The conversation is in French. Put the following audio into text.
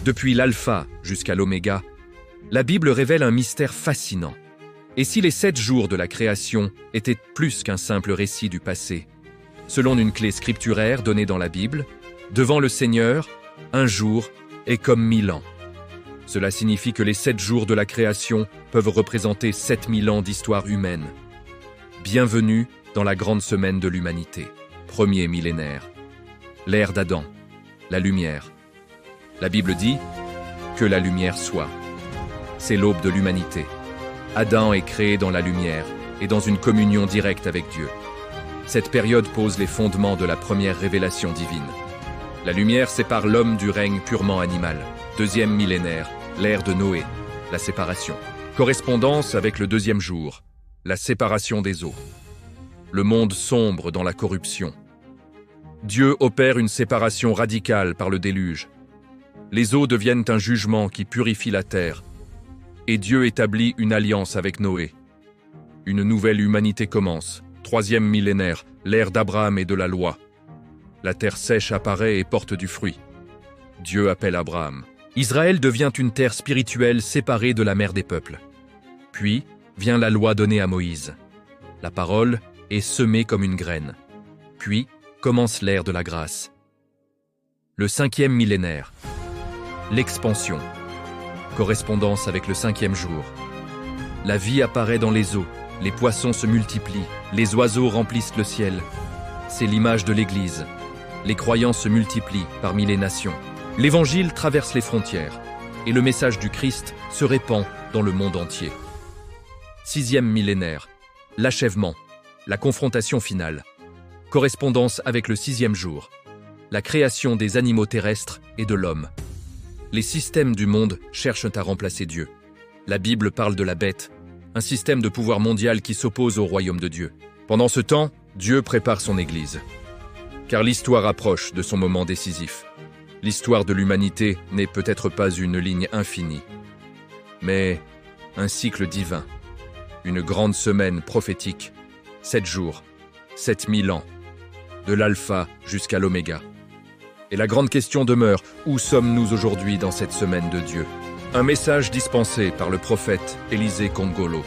Depuis l'alpha jusqu'à l'oméga, la Bible révèle un mystère fascinant. Et si les 7 jours de la création étaient plus qu'un simple récit du passé, selon une clé scripturaire donnée dans la Bible, devant le Seigneur, un jour est comme 1000 ans. Cela signifie que les 7 jours de la création peuvent représenter 7000 ans d'histoire humaine. Bienvenue dans la grande semaine de l'humanité, premier millénaire. L'ère d'Adam, la lumière. La Bible dit que la lumière soit. C'est l'aube de l'humanité. Adam est créé dans la lumière et dans une communion directe avec Dieu. Cette période pose les fondements de la première révélation divine. La lumière sépare l'homme du règne purement animal. Deuxième millénaire, l'ère de Noé, la séparation. Correspondance avec le deuxième jour, la séparation des eaux. Le monde sombre dans la corruption. Dieu opère une séparation radicale par le déluge. Les eaux deviennent un jugement qui purifie la terre. Et Dieu établit une alliance avec Noé. Une nouvelle humanité commence. Troisième millénaire, l'ère d'Abraham et de la loi. La terre sèche apparaît et porte du fruit. Dieu appelle Abraham. Israël devient une terre spirituelle séparée de la mère des peuples. Puis vient la loi donnée à Moïse. La parole est semée comme une graine. Puis commence l'ère de la grâce. Le 5e millénaire. L'expansion. Correspondance avec le 5e jour. La vie apparaît dans les eaux, les poissons se multiplient, les oiseaux remplissent le ciel. C'est l'image de l'Église. Les croyants se multiplient parmi les nations. L'Évangile traverse les frontières et le message du Christ se répand dans le monde entier. 6e millénaire. L'achèvement, la confrontation finale. Correspondance avec le 6e jour. La création des animaux terrestres et de l'homme. Les systèmes du monde cherchent à remplacer Dieu. La Bible parle de la bête, un système de pouvoir mondial qui s'oppose au royaume de Dieu. Pendant ce temps, Dieu prépare son Église. Car l'histoire approche de son moment décisif. L'histoire de l'humanité n'est peut-être pas une ligne infinie, mais un cycle divin, une grande semaine prophétique, 7 jours, 7000 ans, de l'alpha jusqu'à l'oméga. Et la grande question demeure, où sommes-nous aujourd'hui dans cette semaine de Dieu ? Un message dispensé par le prophète Élisée Kongolo.